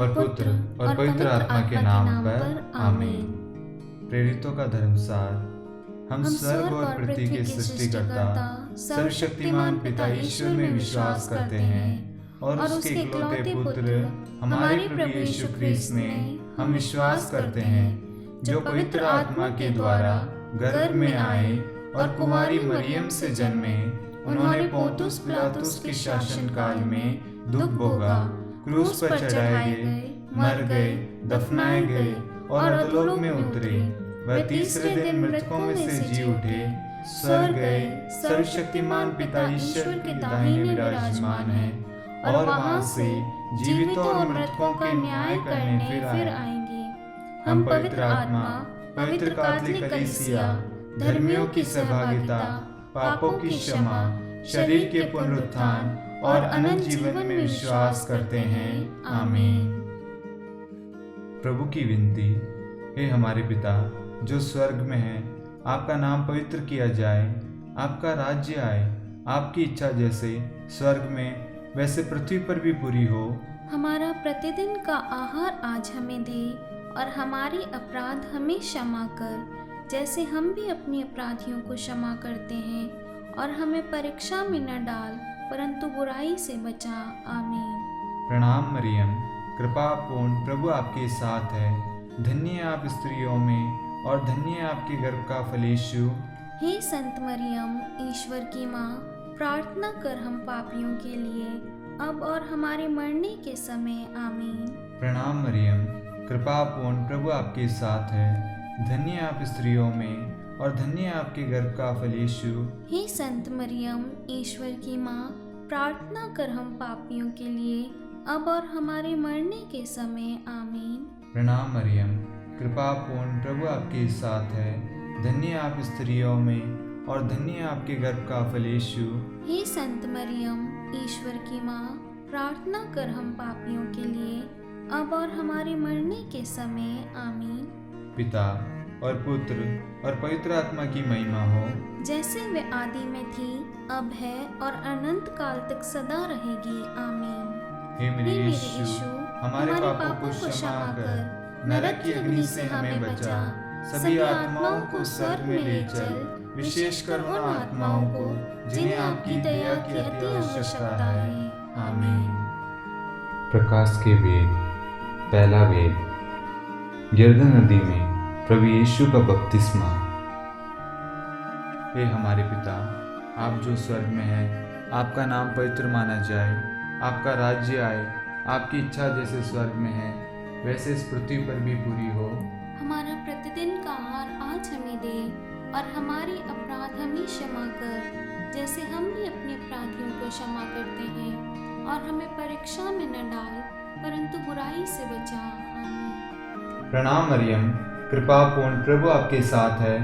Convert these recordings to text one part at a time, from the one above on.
और पुत्र और पवित्र आत्मा के नाम पर आमीन। प्रेरितों का धर्मसार। हम स्वर्ग और पृथ्वी के सृष्टिकर्ता सर्वशक्तिमान पिता ईश्वर में विश्वास करते हैं और उसके इकलौते पुत्र हमारे प्रभु यीशु ख्रीस्त में हम विश्वास करते हैं, जो पवित्र आत्मा के द्वारा गर्भ में आए और कुमारी मरियम से जन्मे। उन्होंने पोंतुस पिलातुस के शासन काल में दुख भोगा, क्रूस पर चढ़ाए गए, मर गए, दफनाए गए और अधोलोक में उतरे। वह तीसरे दिन मृतकों में से जी उठे, स्वर्ग गए, सर्वशक्तिमान पिता ईश्वर के दाहिने विराजमान है और वहां से जीवितों और मृतकों के न्याय करने फिर आएंगे। हम पवित्र आत्मा, पवित्र कैथोलिक कलीसिया, धर्मियों की सहभागिता, पापों की क्षमा, शरीर के पुनरुत्थान और अनंत जीवन में विश्वास करते हैं। आमीन। प्रभु की विनती। हे हमारे पिता जो स्वर्ग में है, आपका नाम पवित्र किया जाए, आपका राज्य आए, आपकी इच्छा जैसे स्वर्ग में वैसे पृथ्वी पर भी पूरी हो। हमारा प्रतिदिन का आहार आज हमें दे और हमारे अपराध हमें क्षमा कर, जैसे हम भी अपने अपराधियों को क्षमा करते हैं, और हमें परीक्षा में न डाल परंतु बुराई से बचा। आमीन। प्रणाम मरियम, कृपा पूर्ण प्रभु आपके साथ है। धन्य आप स्त्रियों में और धन्य आपके गर्भ का फल यीशु। हे संत मरियम, ईश्वर की माँ, प्रार्थना कर हम पापियों के लिए, अब और हमारे मरने के समय। आमीन। प्रणाम मरियम, कृपा पूर्ण प्रभु आपके साथ है। धन्य आप स्त्रियों में और धन्य आपके गर्भ का फल यीशु। हे संत मरियम, ईश्वर की माँ, प्रार्थना कर हम पापियों के लिए, अब और हमारे मरने के समय। आमीन। प्रणाम मरियम, कृपा पूर्ण प्रभु आपके साथ है। धन्य आप स्त्रियों में और धन्य आपके गर्भ का फल यीशु। हे संत मरियम, ईश्वर की माँ, प्रार्थना कर हम पापियों के लिए, अब और हमारे मरने के समय। आमीन। पिता और पुत्र और पवित्र आत्मा की महिमा हो, जैसे वे आदि में थी, अब है और अनंत काल तक सदा रहेगी। आमीन। हे मेरे यीशु, हमारे पापों को क्षमा कर, नरक की अग्नि से हमें बचा, सभी आत्माओं को स्वर्ग में ले चल, विशेषकर उन आत्माओं को जिन्हें आपकी दया की अति आवश्यकता है। आमीन। प्रकाश के वेद। पहला वेद। यरदन नदी में प्रभु यीशु का बपतिस्मा। हे हमारे पिता, आप जो स्वर्ग में हैं, आपका नाम पवित्र माना जाए, आपका राज्य आए, आपकी इच्छा जैसे स्वर्ग में है वैसे इस पृथ्वी पर भी पूरी हो। हमारा प्रतिदिन का आहार आज हमें दे और हमारे अपराध हमें क्षमा कर, जैसे हम भी अपने अपराधियों को क्षमा करते हैं, और हमें परीक्षा में न डाल परंतु बुराई से बचा। आमीन। प्रणाम मरियम, कृपा पूर्ण प्रभु आपके साथ है।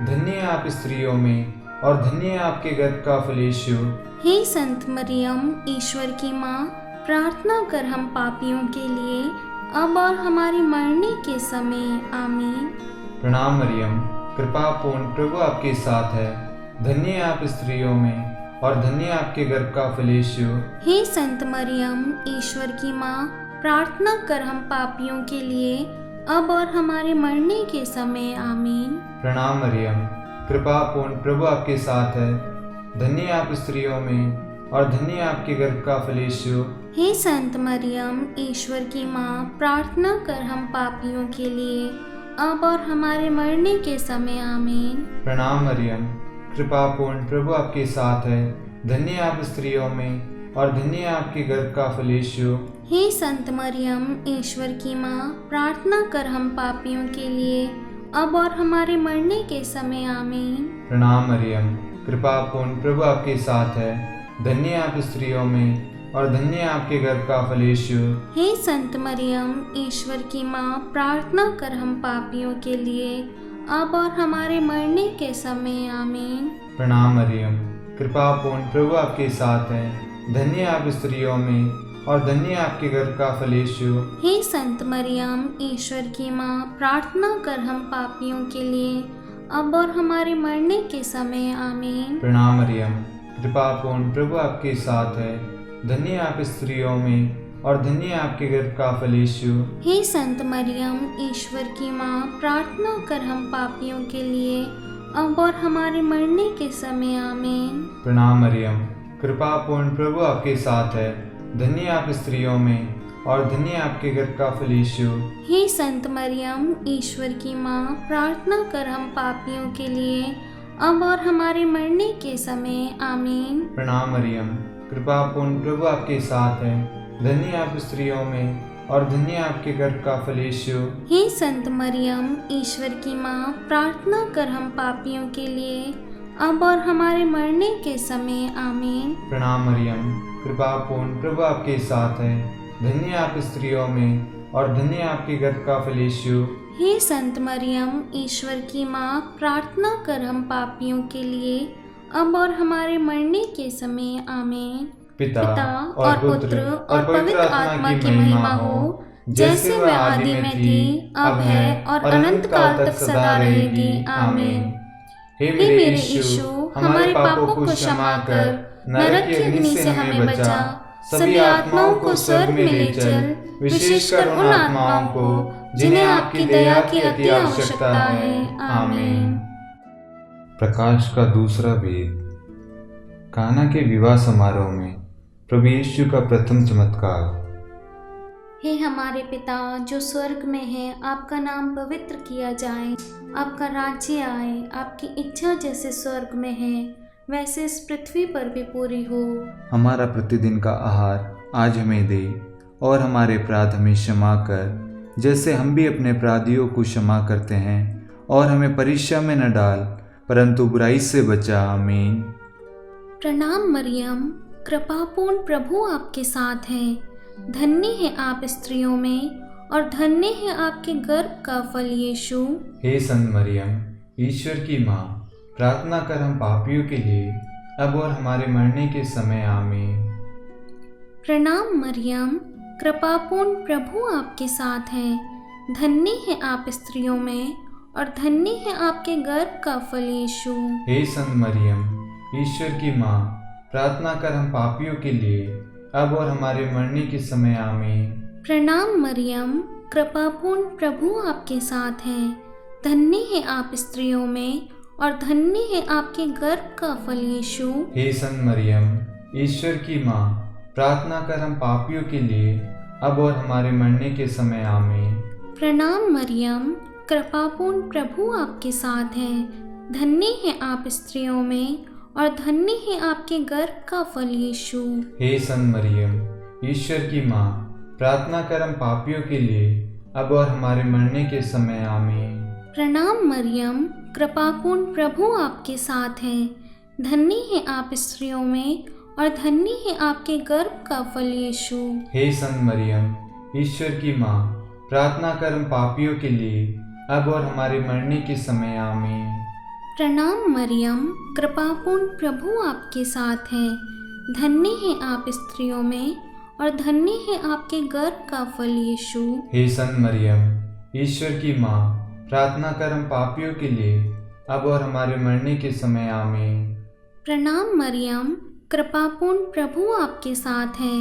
धन्य आप स्त्रियों में और धन्य आपके गर्भ का फल यीशु। हे संत मरियम, ईश्वर की माँ, प्रार्थना कर हम पापियों के लिए, अब और हमारे मरने के समय। आमीन। प्रणाम मरियम, कृपा पूर्ण प्रभु आपके साथ है। धन्य आप स्त्रियों में और धन्य आपके गर्भ का फल यीशु। हे संत मरियम, ईश्वर की माँ, प्रार्थना कर हम पापियों के लिए, अब और हमारे मरने के समय। आमीन। प्रणाम मरियम, कृपा पूर्ण प्रभु आपके साथ है। धन्य आप स्त्रियों में और धन्य आपके गर्भ का फल यीशु। हे संत मरियम, ईश्वर की माँ, प्रार्थना कर हम पापियों के लिए, अब और हमारे मरने के समय। आमीन। प्रणाम मरियम, कृपा पूर्ण प्रभु आपके साथ है। धन्य आप स्त्रियों में और धन्य आपके गर्भ का फल यीशु। हे संत मरियम, ईश्वर की माँ, प्रार्थना कर हम पापियों के लिए, अब और हमारे मरने के समय। आमीन। प्रणाम मरियम, कृपा पूर्ण प्रभु आपके साथ है। धन्य आप स्त्रियों में और धन्य आपके गर्भ का फल यीशु। हे संत मरियम, ईश्वर की माँ, प्रार्थना कर हम पापियों के लिए, अब और हमारे मरने के समय। आमीन। प्रणाम मरियम, कृपा पूर्ण प्रभु आपके साथ है। धन्य आप स्त्रियों में और धन्य आपके गर्भ का फल यीशु। हे संत मरियम, ईश्वर की माँ, प्रार्थना कर हम पापियों के लिए, अब और हमारे मरने के समय। आमीन। प्रणाम मरियम, कृपा पूर्ण प्रभु आपके साथ है। धन्य आप स्त्रियों में और धन्य है आपके गर्भ का फल यीशु। हे संत मरियम, ईश्वर की माँ, प्रार्थना कर हम पापियों के लिए अब और हमारे मरने के समय आमीन। प्रणाम मरियम, कृपा पूर्ण प्रभु आपके साथ है, धन्य है आप स्त्रियों में और धन्य है आपके गर्भ का फल यीशु। हे संत मरियम, ईश्वर की माँ, प्रार्थना कर हम पापियों के लिए अब और हमारे मरने के समय आमीन। प्रणाम मरियम, कृपा पूर्ण प्रभु आपके साथ है, धन्य है आप स्त्रियों में और धन्य है आपके गर्भ का फल यीशु। हे संत मरियम, ईश्वर की माँ, प्रार्थना कर हम पापियों के लिए अब और हमारे मरने के समय आमीन। प्रणाम मरियम, कृपा पूर्ण प्रभु आपके साथ है, धन्य है आप स्त्रियों में और धन्य है आपके गर्भ का फल यीशु। हे संत मरियम, ईश्वर की माँ, प्रार्थना कर हम पापियों के लिए अब और हमारे मरने के समय आमीन। पिता और पुत्र और पवित्र आत्मा की महिमा हो, जैसे वह आदि में थी, अब है और अनंत काल तक सदा रहेगी आमीन। हे मेरे यीशु, हमारे पापों को क्षमा कर, नरक की अग्नि से हमें बचा, सभी आत्माओं को स्वर्ग में ले चल, विशेषकर उन आत्माओं को जिन्हें आपकी दया की अति आवश्यकता है आमीन। प्रकाश का दूसरा वेद। काना के विवाह समारोह में प्रभु यीशु का प्रथम चमत्कार। हे हमारे पिता जो स्वर्ग में है, आपका नाम पवित्र किया जाए, आपका राज्य आए, आपकी इच्छा जैसे स्वर्ग में है वैसे इस पृथ्वी पर भी पूरी हो। हमारा प्रतिदिन का आहार आज हमें दे और हमारे अपराध हमें क्षमा कर, जैसे हम भी अपने अपराधियों को क्षमा करते हैं, और हमें परीक्षा में न डाल परंतु बुराई से बचा आमीन। प्रणाम मरियम, कृपापूर्ण प्रभु आपके साथ है, धन्य है आप स्त्रियों में और धन्य है आपके गर्भ का फल यीशु। हे संत मरियम, ईश्वर की माँ, प्रार्थना कर हम पापियों के लिए अब और हमारे मरने के समय आमीन। प्रणाम मरियम, कृपापूर्ण प्रभु आपके साथ है, धन्य है आप स्त्रियों में और धन्य है आपके गर्भ का फल यीशु। हे संत मरियम, ईश्वर की माँ, प्रार्थना कर हम पापियों के लिए अब और हमारे मरने के समय आमीन। प्रणाम मरियम, कृपापूर्ण प्रभु आपके साथ है, धन्य है आप स्त्रियों में और धन्य है आपके गर्भ का फल यीशु। हे संत मरियम, ईश्वर की माँ, प्रार्थना कर हम पापियों के लिए अब और हमारे मरने के समय आमीन। प्रणाम मरियम, कृपापूर्ण प्रभु आपके साथ है, धन्य है आप स्त्रियों में और धन्य है आपके गर्भ का फल यीशु। हे संत मरियम, ईश्वर की माँ, प्रार्थना कर हम पापियों के लिए अब और हमारे मरने के समय आमीन। प्रणाम मरियम, कृपापूर्ण प्रभु आपके साथ है, धन्य है आप स्त्रियों में और धन्य है आपके गर्भ का फल यीशु। हे संत मरियम, ईश्वर की माँ, प्रार्थना कर हम पापियों के लिए अब और हमारे मरने के समय आमीन। प्रणाम मरियम, कृपापूर्ण प्रभु आपके साथ है, धन्य है आप स्त्रियों में और धन्य है आपके गर्भ का फल यीशु। हे संत मरियम, ईश्वर की माँ, प्रार्थना कर हम पापियों के लिए अब और हमारे मरने के समय आमीन। प्रणाम मरियम, कृपापूर्ण प्रभु आपके साथ है,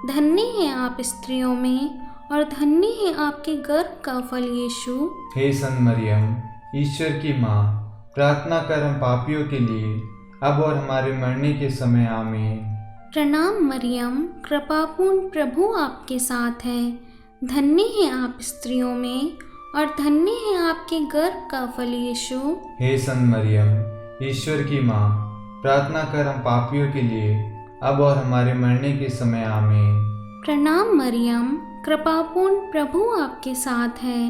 धन्य है आप स्त्रियों में और धन्य है आपके गर्भ का फल यीशु। हे संत मरियम, ईश्वर की माँ, प्रार्थना कर हम पापियों के लिए अब और हमारे मरने के समय आमीन। प्रणाम मरियम, कृपापूर्ण प्रभु आपके साथ है, धन्य है आप स्त्रियों में और धन्य है आपके गर्भ का फल यीशु। हे संत मरियम, ईश्वर की माँ, प्रार्थना कर हम पापियों के लिए अब और हमारे मरने के समय आमीन। प्रणाम मरियम, कृपापूर्ण प्रभु आपके साथ है,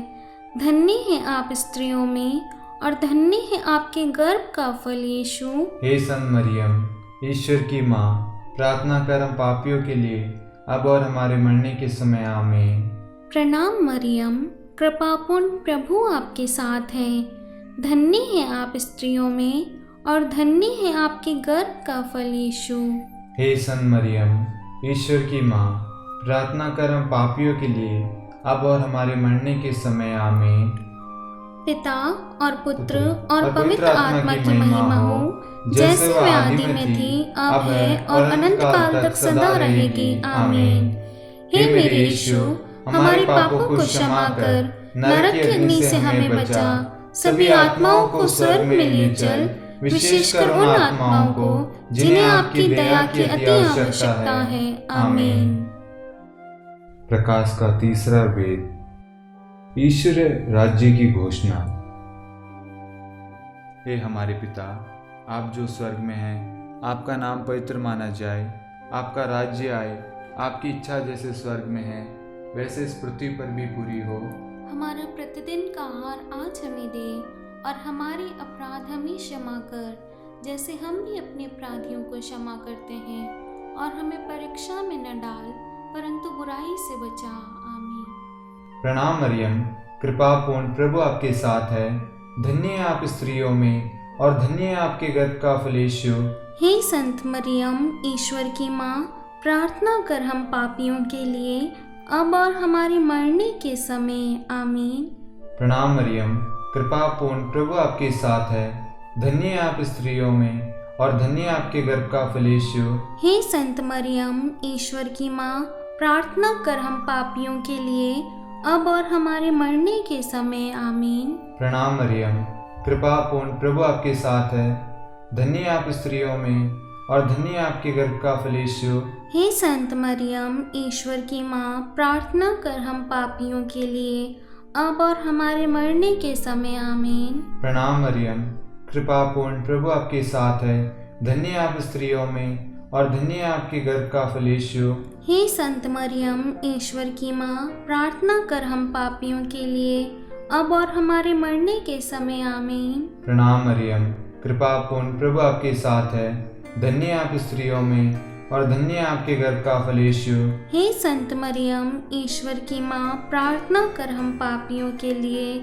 धन्य है आप स्त्रियों में और धन्य है आपके गर्भ का फल यीशु। हे संत मरियम, ईश्वर की माँ, प्रार्थना कर हम पापियों के लिए अब और हमारे मरने के समय आमीन। प्रणाम मरियम, कृपापूर्ण प्रभु आपके साथ है, धन्य है आप स्त्रियों में और धन्य है आपके गर्भ का फल यीशु। हे संत मरियम, ईश्वर की माँ, प्रार्थना कर हम पापियों के लिए अब और हमारे मरने के समय आमीन। पिता और पुत्र और पवित्र आत्मा की महिमा हो, जैसे वह आदि में थी, अब है और अनंत काल तक सदा रहेगी आमीन। हे मेरे यीशु, हमारे पापों को क्षमा कर, नरक की अग्नि से हमें बचा, सभी आत्माओं को स्वर्ग में ले चल, विशेषकर उन आत्माओं को जिन्हें आपकी दया की अति आवश्यकता है। आमीन। प्रकाश का तीसरा वेद, ईश्वर राज्य की घोषणा। हे हमारे पिता, आप जो स्वर्ग में हैं, आपका नाम पवित्र माना जाए, आपका राज्य आए, आपकी इच्छा जैसे स्वर्ग में है वैसे इस पृथ्वी पर भी पूरी हो। हमारा प्रतिदिन का आहार आज हमें दे, और हमारे अपराध हमें क्षमा कर, जैसे हम भी अपने अपराधियों को क्षमा करते हैं, और हमें परीक्षा में न डाल, परंतु बुराई से बचा। आमीन। प्रणाम मरियम, कृपा पूर्ण प्रभु आपके साथ है, धन्य है आप स्त्रियों में और धन्य है आपके गर्भ का फल यीशु। हे संत मरियम, ईश्वर की माँ, प्रार्थना कर हम पापियों के लिए, अब और हमारे मरने के समय। आमीन। प्रणाम मरियम, कृपा पूर्ण प्रभु आपके साथ है, धन्य है आप स्त्रियों में और धन्य है आपके गर्भ का फल यीशु। हे संत मरियम, ईश्वर की माँ, प्रार्थना कर हम पापियों के लिए, अब और हमारे मरने के समय। आमीन। प्रणाम मरियम, कृपा पूर्ण प्रभु आपके साथ है, धन्य है आप स्त्रियों में और धन्य है आपके गर्भ का फल यीशु। हे संत मरियम, ईश्वर की माँ, प्रार्थना कर हम पापियों के लिए, अब और हमारे मरने के समय। आमीन। प्रणाम मरियम, कृपा पूर्ण प्रभु आपके साथ है, धन्य है आप स्त्रियों में और धन्य है आपके गर्भ का फल यीशु। हे संत मरियम, ईश्वर की माँ, प्रार्थना कर हम पापियों के लिए, अब और हमारे मरने के समय। आमीन। प्रणाम मरियम, कृपा पूर्ण प्रभु आपके साथ है, धन्य है आप स्त्रियों में और धन्य है आपके गर्भ का फल यीशु। हे संत मरियम, ईश्वर की माँ, प्रार्थना कर हम पापियों के लिए,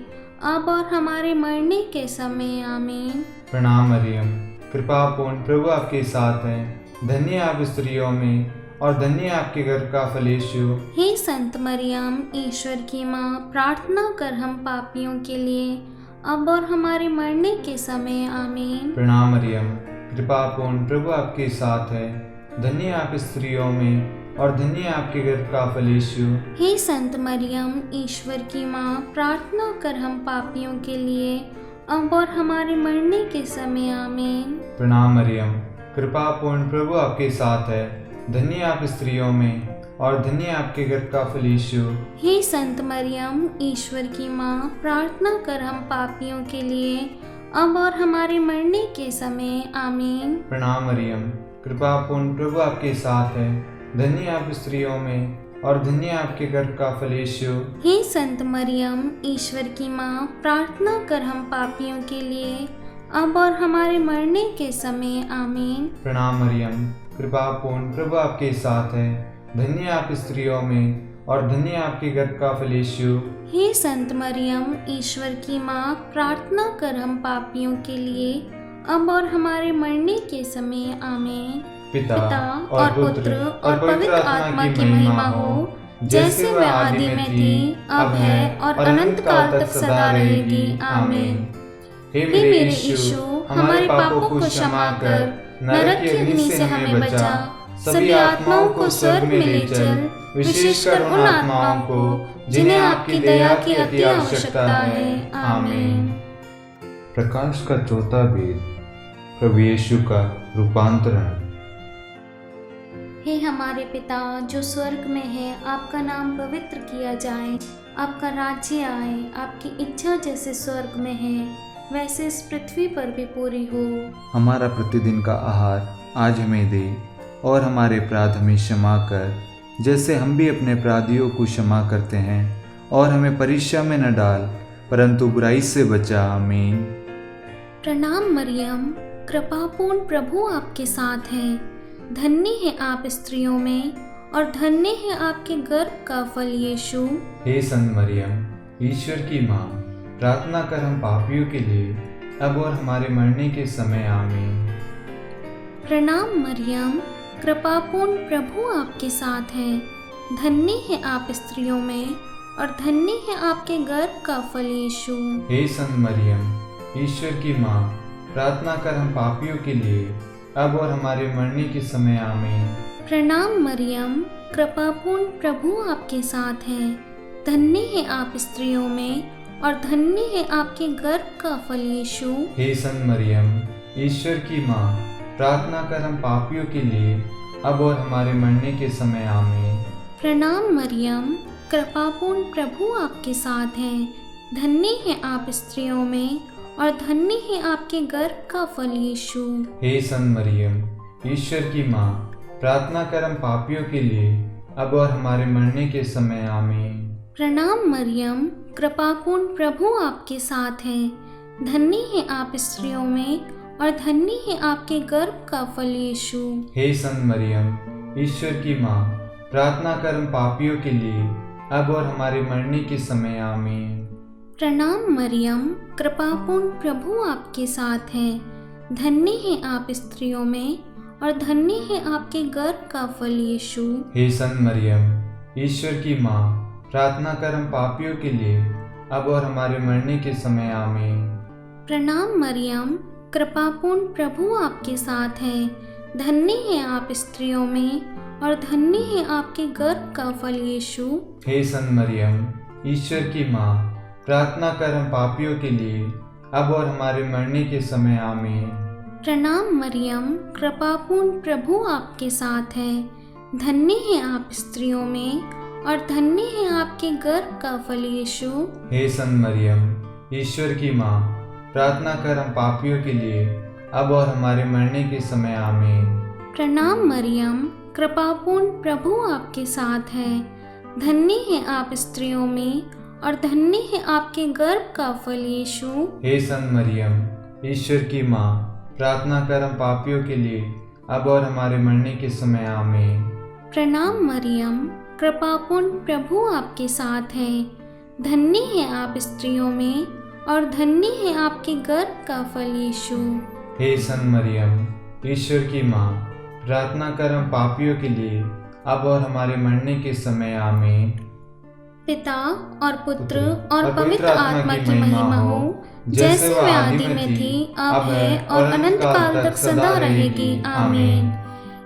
अब और हमारे मरने के समय। आमीन। प्रणाम मरियम, कृपा पूर्ण प्रभु आपके साथ है, धन्य है आप स्त्रियों में और धन्य है आपके गर्भ का फल यीशु। हे संत मरियम, ईश्वर की माँ, प्रार्थना कर हम पापियों के लिए, अब और हमारे मरने के समय। आमीन। प्रणाम मरियम, कृपा पूर्ण प्रभु आपके साथ है, धन्य है आप स्त्रियों में और धन्य है आपके गर्भ का फल यीशु। हे संत मरियम, ईश्वर की माँ, प्रार्थना कर हम पापियों के लिए, अब और हमारे मरने के समय। आमीन। प्रणाम मरियम, कृपा पूर्ण प्रभु आपके साथ है, धन्य है आप स्त्रियों में और धन्य है आपके गर्भ का फल यीशु। हे संत मरियम, ईश्वर की माँ, प्रार्थना कर हम पापियों के लिए, अब और हमारे मरने के समय। आमीन। प्रणाम मरियम, कृपा पूर्ण प्रभु आपके साथ है, धन्य है आप स्त्रियों में और धन्य है आपके गर्भ का फल यीशु। हे संत मरियम, ईश्वर की माँ, प्रार्थना कर हम पापियों के लिए, अब और हमारे मरने के समय। आमीन। प्रणाम मरियम, कृपा पूर्ण प्रभु आपके साथ है, धन्य है आप स्त्रियों में और धन्य है आपके गर्भ का फल यीशु। हे संत मरियम, ईश्वर की माँ, प्रार्थना कर हम पापियों के लिए, अब और हमारे मरने के समय। आमीन। पिता और पुत्र और पवित्र आत्मा की महिमा हो, जैसे वह आदि में थी, अब है और अनंत काल तक सदा रहेगी। आमीन। हे मेरे यीशु, हमारे पापों को क्षमा कर, नरक की अग्नि से हमें बचा, सभी आत्माओं को स्वर्ग में ले चल, विशेषकर उन आत्माओं को जिन्हें आपकी दया की अति आवश्यकता है। आमीन। प्रकाश का चौथा वेद, प्रभु यीशु का रूपांतरण। हे हमारे पिता जो स्वर्ग में है, आपका नाम पवित्र किया जाए, आपका राज्य आए, आपकी इच्छा जैसे स्वर्ग में है वैसे इस पृथ्वी पर भी पूरी हो। हमारा प्रतिदिन का आहार आज हमें दे, और हमारे अपराध हमें क्षमा कर, जैसे हम भी अपने अपराधियों को क्षमा करते हैं, और हमें परीक्षा में न डाल, परंतु बुराई से बचा। आमीन। प्रणाम मरियम, कृपापूर्ण प्रभु आपके साथ है, धन्य है आप स्त्रियों में और धन्य है आपके गर्भ का फल यीशु। हे संत मरियम, ईश्वर की माँ, प्रार्थना कर हम पापियों के लिए, अब और हमारे मरने के समय। आमीन। प्रणाम मरियम, कृपापूर्ण प्रभु आपके साथ है, धन्य है आप स्त्रियों में और धन्य है आपके गर्भ का फल यीशु। हे संत मरियम, ईश्वर की माँ, प्रार्थना कर हम पापियों के लिए, अब और हमारे मरने के समय। आमीन। प्रणाम मरियम, कृपापूर्ण प्रभु आपके साथ है। धन्य है आप स्त्रियों में और धन्य है आपके गर्भ का फल यीशु। हे संत मरियम, ईश्वर की माँ, प्रार्थना कर हम पापियों के लिए अब और हमारे मरने के समय आमीन। प्रणाम मरियम, कृपापूर्ण प्रभु आपके साथ है। धन्य है आप स्त्रियों में और धन्य है आपके गर्भ का फल यीशु। हे संत मरियम, ईश्वर की माँ, प्रार्थना कर हम पापियों के लिए अब और हमारे मरने के समय आमीन। प्रणाम मरियम, कृपापूर्ण प्रभु आपके साथ है। धन्य है आप स्त्रियों में और धन्य है आपके गर्भ का फल यीशु। हे संत मरियम, ईश्वर की माँ, प्रार्थना कर हम पापियों के लिए अब और हमारे मरने के समय आमीन। प्रणाम मरियम, कृपापूर्ण प्रभु आपके साथ है। धन्य है आप स्त्रियों में और धन्य है आपके गर्भ का फल यीशु। हे संत मरियम, ईश्वर की माँ, प्रार्थना कर हम पापियों के लिए अब और हमारे मरने के समय आमीन। प्रणाम मरियम, कृपापूर्ण प्रभु आपके साथ है। धन्य है आप स्त्रियों में और धन्य है आपके गर्भ का फल यीशु। हे संत मरियम, ईश्वर की माँ, प्रार्थना कर हम पापियों के लिए अब और हमारे मरने के समय आमीन। प्रणाम मरियम, कृपापूर्ण प्रभु आपके साथ है। धन्य है आप स्त्रियों में और धन्य है आपके गर्भ का फल यीशु। हे संत मरियम, ईश्वर की माँ, प्रार्थना कर हम पापियों के लिए अब और हमारे मरने के समय आमीन। प्रणाम मरियम, कृपापूर्ण प्रभु आपके साथ है। धन्य है आप स्त्रियों में और धन्य है आपके गर्भ का फल यीशु। हे संत मरियम, ईश्वर की माँ, प्रार्थना कर हम पापियों के लिए अब और हमारे मरने के समय आमीन। प्रणाम मरियम, कृपापूर्ण प्रभु आपके साथ है। धन्य है आप स्त्रियों में और धन्य है आपके गर्भ का फल यीशु। हे संत मरियम, ईश्वर की माँ, प्रार्थना कर हम पापियों के लिए अब और हमारे मरने के समय आमीन। पिता और पुत्र और पवित्र आत्मा की महिमा हो, जैसे वह आदि में थी, अब है और अनंत काल तक सदा रहेगी। आमीन।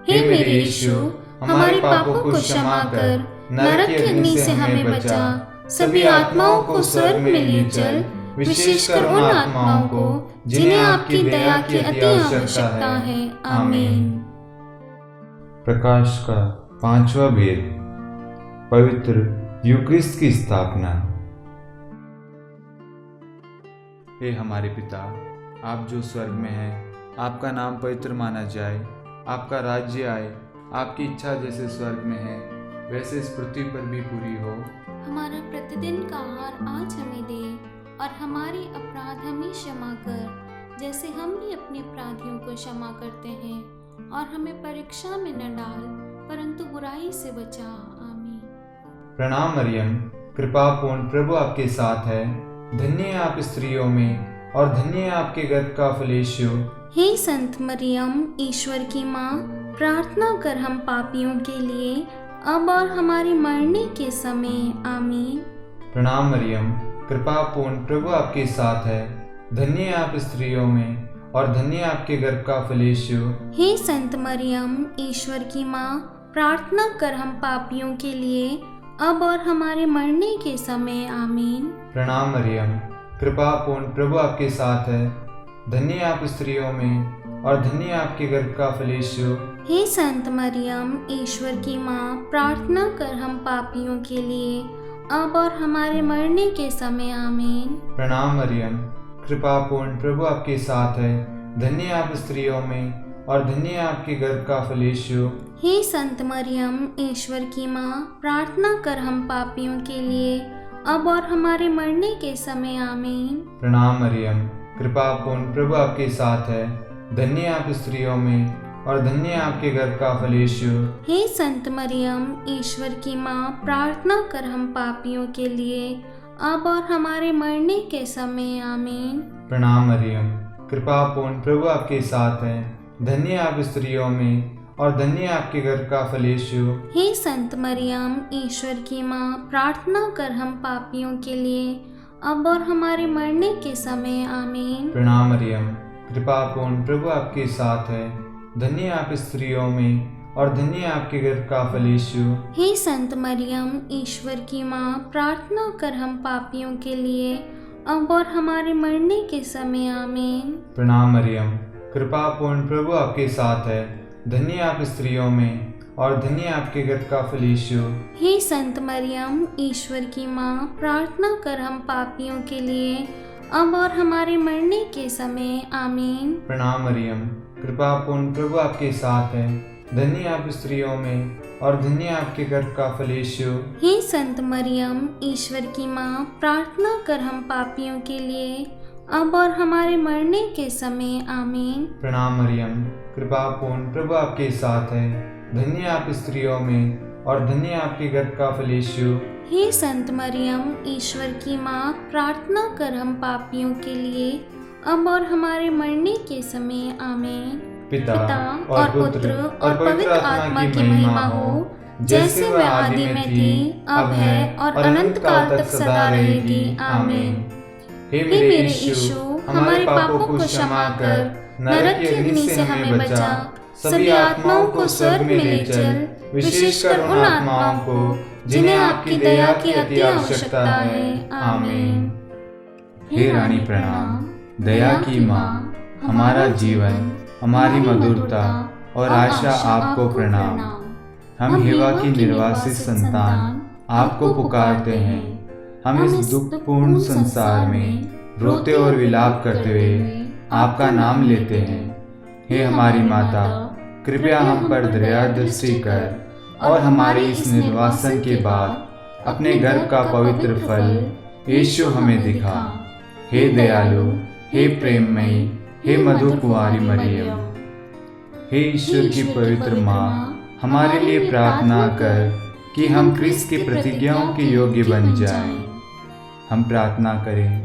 हे मेरे यीशु, हमारे पापों को क्षमा कर, नरक की अग्नि से हमें बचा, सभी आत्माओं को स्वर्ग में ले चल, विशेषकर उन आत्माओं को जिन्हें आपकी दया की अति आवश्यकता है। आमीन। प्रकाश का पांचवा भेद, पवित्र यूक्रिस्ट की स्थापना। हे हमारे पिता, आप जो स्वर्ग में हैं, आपका नाम पवित्र माना जाए, आपका राज्य आए, आपकी इच्छा जैसे स्वर्ग में है वैसे इस पृथ्वी पर भी पूरी हो। हमारा प्रतिदिन का आहार आज हमें दे और हमारे अपराध हमें क्षमा कर, जैसे हम भी अपने अपराधियों को क्षमा करते हैं, और हमें परीक्षा में न डाल परंतु बुराई से बचा। आमीन। प्रणाम मरियम, कृपा पूर्ण प्रभु आपके साथ है। धन्य है आप स्त्रियों में और धन्य है आपके गर्भ का फल यीशु। हे संत मरियम, ईश्वर की माँ, प्रार्थना कर हम पापियों के लिए अब और हमारे मरने के समय। आमीन। प्रणाम मरियम, कृपा पूर्ण प्रभु आपके साथ है। धन्य है आप स्त्रियों में और धन्य है आपके गर्भ का फल यीशु। हे संत मरियम, ईश्वर की माँ, प्रार्थना कर हम पापियों के लिए अब और हमारे मरने के समय। आमीन। प्रणाम मरियम, कृपा पूर्ण प्रभु आपके साथ है। धन्य है आप स्त्रियों में और धन्य है आपके गर्भ का फल यीशु। हे संत मरियम, ईश्वर की माँ, प्रार्थना कर हम पापियों के लिए अब और हमारे मरने के समय। आमीन। प्रणाम मरियम, कृपा पूर्ण प्रभु आपके साथ है। धन्य है आप स्त्रियों में और धन्य है आपके गर्भ का फल यीशु। हे संत मरियम, ईश्वर की माँ, प्रार्थना कर हम पापियों के लिए अब और हमारे मरने के समय। आमीन। प्रणाम मरियम, कृपा पूर्ण प्रभु आपके साथ है। धन्य है आप स्त्रियों में और धन्य है आपके गर्भ का फल यीशु। हे संत मरियम, ईश्वर की माँ, प्रार्थना कर हम पापियों के लिए अब और हमारे मरने के समय। आमीन। प्रणाम मरियम, कृपा पूर्ण प्रभु आपके साथ है। धन्य है आप स्त्रियों में और धन्य है आपके गर्भ का फल यीशु। हे संत मरियम, ईश्वर की माँ, प्रार्थना कर हम पापियों के लिए अब और हमारे मरने के समय। आमीन। प्रणाम मरियम, कृपा पूर्ण प्रभु आपके साथ है। धन्य है आप स्त्रियों में और धन्य आपके गर्भ का फल यीशु। हे संत मरियम, ईश्वर की माँ, प्रार्थना कर हम पापियों के लिए अब और हमारे मरने के समय। आमीन। प्रणाम मरियम, कृपा पूर्ण प्रभु आपके साथ है। धन्य आप स्त्रियों में और धन्य आपके गर्भ का फल यीशु। हे संत मरियम, ईश्वर की माँ, प्रार्थना कर हम पापियों के लिए अब और हमारे मरने के समय। आमीन। प्रणाम मरियम, कृपा पूर्ण प्रभु आपके साथ है। धन्य आप स्त्रियों में और धन्य आपके गर्भ का फल यीशु। हे संत मरियम, ईश्वर की माँ, प्रार्थना कर हम पापियों के लिए अब और हमारे मरने के समय। आमीन। प्रणाम मरियम, कृपा पूर्ण प्रभु आपके साथ है। धन्य आप स्त्रियों में और धन्य आपके गर्भ का फल यीशु। हे संत मरियम, ईश्वर की माँ, प्रार्थना कर हम पापियों के लिए अब और हमारे मरने के समय। आमीन। पिता और पुत्र और पवित्र आत्मा की महिमा हो, जैसे वह आदि में थी, अब है और अनंत काल तक सदा रहेगी। आमीन। हे मेरे यीशु, हमारे पापों को क्षमा कर नरक की अग्नि से हमें बचा, सभी आत्माओं को स्वर्ग में ले चल, विशेषकर उन आत्माओं को जिन्हें आपकी दया की अति आवश्यकता है। आमीन। हे रानी प्रणाम, दया की माँ, हमारा जीवन, हमारी मधुरता और आशा आपको प्रणाम। हम हेवा की निर्वासित संतान आपको पुकारते हैं। हम इस दुखपूर्ण संसार में रोते और विलाप करते हुए आपका नाम लेते हैं। हे हमारी माता, कृपया हम पर दया दृष्टि कर और हमारे इस निर्वासन के बाद अपने गर्भ का पवित्र फल यीशु हमें दिखा। हे दयालु, हे प्रेममयी, हे मधु कुंवारी मरियम, हे ईश्वर की पवित्र माँ, हमारे लिए प्रार्थना कर कि हम क्रिस्त की प्रतिज्ञाओं के योग्य बन जाएं। हम प्रार्थना करें।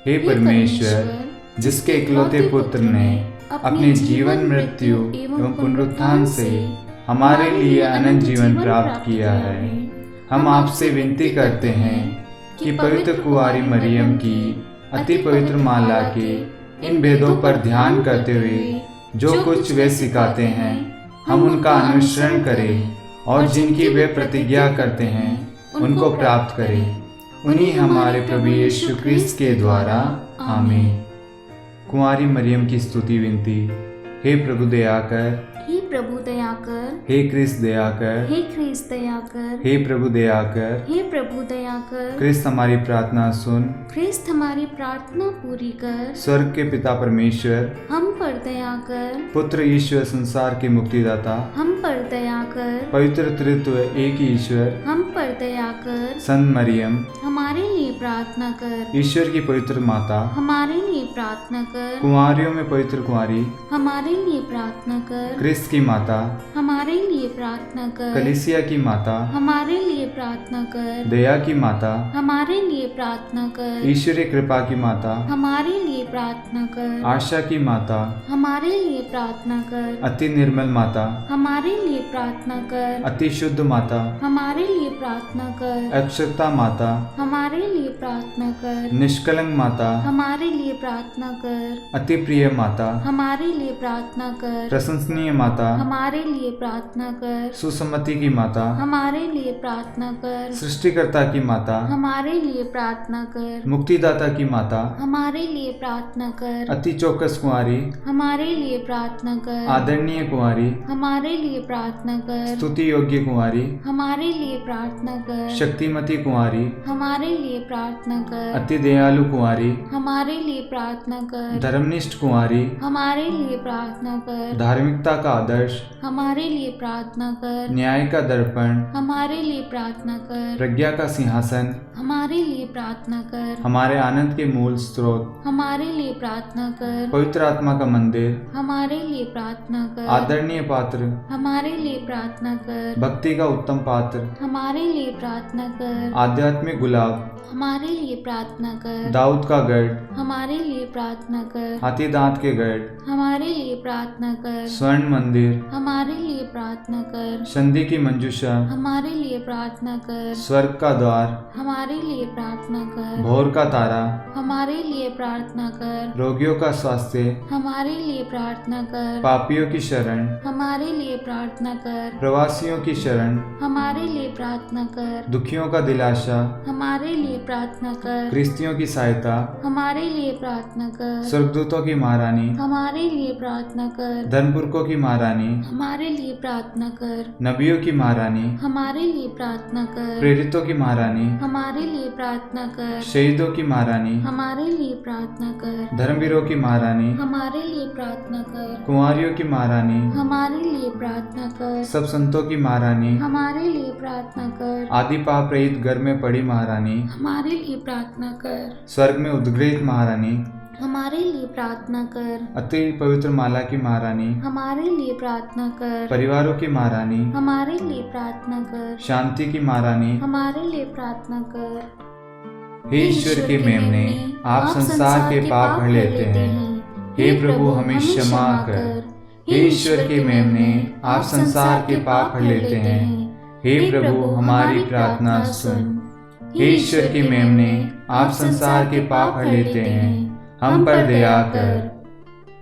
हे परमेश्वर, जिसके इकलौते पुत्र ने अपने जीवन, मृत्यु एवं पुनरुत्थान से हमारे लिए अनंत जीवन प्राप्त किया है, हम आपसे विनती करते हैं कि पवित्र कुंवारी मरियम की अति पवित्र माला के इन भेदों पर ध्यान करते हुए जो कुछ वे सिखाते हैं, हम उनका अनुसरण करें और जिनकी वे प्रतिज्ञा करते हैं उनको प्राप्त करें। उन्हीं हमारे प्रभु यीशु क्रिस्त के द्वारा। आमीन। कुंवारी मरियम की स्तुति विनती। हे प्रभु दया कर, हे प्रभु दया कर, हे क्रिस्त दया कर, हे क्रिस्त दया कर, हे प्रभु दया कर, हे प्रभु दया कर। क्रिस्त हमारी प्रार्थना सुन, क्रिस्त हमारी प्रार्थना पूरी कर। स्वर्ग के पिता परमेश्वर, हम पर दया कर। पुत्र ईश्वर संसार के मुक्तिदाता, हम पर दया कर। पवित्र त्रित्व एक ही ईश्वर, हम पर दया कर। संत मरियम, हमारे लिए प्रार्थना कर। ईश्वर की पवित्र माता, हमारे लिए प्रार्थना कर। कुंवारियों में पवित्र कुंवारी, हमारे लिए प्रार्थना कर। क्रिस्त की माता, हमारे लिए प्रार्थना कर। कलीसिया की माता, हमारे लिए प्रार्थना कर। दया की माता, हमारे लिए प्रार्थना कर। ईश्वरीय कृपा की माता, हमारे लिए प्रार्थना कर। आशा की माता, हमारे लिए प्रार्थना कर। अति निर्मल माता, हमारे लिए प्रार्थना कर। अति शुद्ध माता, हमारे लिए प्रार्थना कर। अक्षरता माता, हमारे लिए प्रार्थना कर। निष्कलंक माता, हमारे लिए प्रार्थना कर। अति प्रिय माता, हमारे लिए प्रार्थना कर। प्रशंसनीय माता, हमारे लिए प्रार्थना कर। सुसम्मति की माता, हमारे लिए प्रार्थना कर। सृष्टिकर्ता की माता, हमारे लिए प्रार्थना कर। मुक्तिदाता की माता, हमारे लिए प्रार्थना कर। अति चौकस कुंवारी, हमारे लिए प्रार्थना कर। आदरणीय कुंवारी, हमारे लिए प्रार्थना कर। स्तुति योग्य कुंवारी, हमारे लिए प्रार्थना कर। शक्तिमती कुंवारी, हमारे लिए प्रार्थना कर। अति दयालु कुंवारी, हमारे लिए प्रार्थना कर। धर्मनिष्ठ कुंवारी, हमारे लिए प्रार्थना कर। धार्मिकता का आदर्श, हमारे लिए प्रार्थना कर। न्याय का दर्पण, हमारे लिए प्रार्थना कर। प्रज्ञा का सिंहासन, हमारे लिए प्रार्थना कर। हमारे आनंद के मूल स्रोत, हमारे लिए प्रार्थना कर। पवित्र आत्मा का मंदिर, हमारे लिए प्रार्थना कर। आदरणीय पात्र, हमारे लिए प्रार्थना कर। भक्ति का उत्तम पात्र, हमारे लिए प्रार्थना कर। आध्यात्मिक गुलाब, हमारे लिए प्रार्थना कर। दाऊद का गढ़, हमारे लिए प्रार्थना कर। हाथी दांत के गढ़, हमारे लिए प्रार्थना कर। स्वर्ण मंदिर, खातिर हमारे लिए प्रार्थना कर। संधि की मंजूषा, हमारे लिए प्रार्थना कर। स्वर्ग का द्वार, हमारे लिए प्रार्थना कर। भोर का तारा, हमारे लिए प्रार्थना कर। रोगियों का स्वास्थ्य, हमारे लिए प्रार्थना कर। पापियों की शरण, हमारे लिए प्रार्थना कर। प्रवासियों की शरण, हमारे लिए प्रार्थना कर। दुखियों का दिलासा, हमारे लिए प्रार्थना कर। गृहस्थियों की सहायता, हमारे लिए प्रार्थना कर। स्वर्गदूतों की महारानी, हमारे लिए प्रार्थना कर। धर्मपुरखों की महारानी, हमारे लिए प्रार्थना कर। नबियों की महारानी, हमारे लिए प्रार्थना कर। प्रेरितों की महारानी, हमारे लिए प्रार्थना कर। शहीदों की महारानी, हमारे लिए प्रार्थना कर। धर्मवीरों की महारानी, हमारे लिए प्रार्थना कर। कुंवारियों की महारानी, हमारे लिए प्रार्थना कर। सब संतों की महारानी, हमारे लिए प्रार्थना कर। आदि पाप रहित घर में पड़ी महारानी, हमारे लिए प्रार्थना कर। स्वर्ग में उद्गृहित महारानी, हमारे लिए प्रार्थना कर। अति पवित्र माला की महारानी, हमारे लिए प्रार्थना कर। परिवारों की महारानी, हमारे लिए प्रार्थना कर। शांति की महारानी, हमारे लिए प्रार्थना कर। हे ईश्वर के मेमने, आप संसार के पाप हर लेते हैं, हे प्रभु हमें क्षमा कर। हे ईश्वर के मेमने, आप संसार के पाप हर लेते हैं, हे प्रभु हमारी प्रार्थना सुन। हे ईश्वर के मेमने, आप संसार के पाप हर लेते हैं, हम पर दया कर।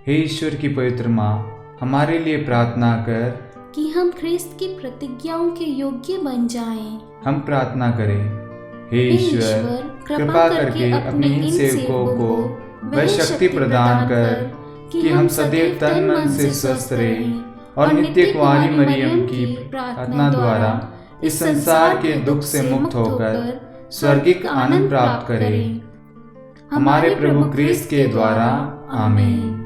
हे ईश्वर की पवित्र माँ, हमारे लिए प्रार्थना कर कि हम ख्रिस्त की प्रतिज्ञाओं के योग्य बन जाएं। हम प्रार्थना करें। हे ईश्वर, कृपा करके अपने इन सेवकों को वह शक्ति प्रदान कर कि हम सदैव तन मन से स्वस्थ रहें और नित्य कुंवारी मरियम की प्रार्थना द्वारा इस संसार के दुख से मुक्त होकर स्वर्गिक आनंद प्राप्त करें। हमारे प्रभु क्रिस्त के द्वारा, आमीन।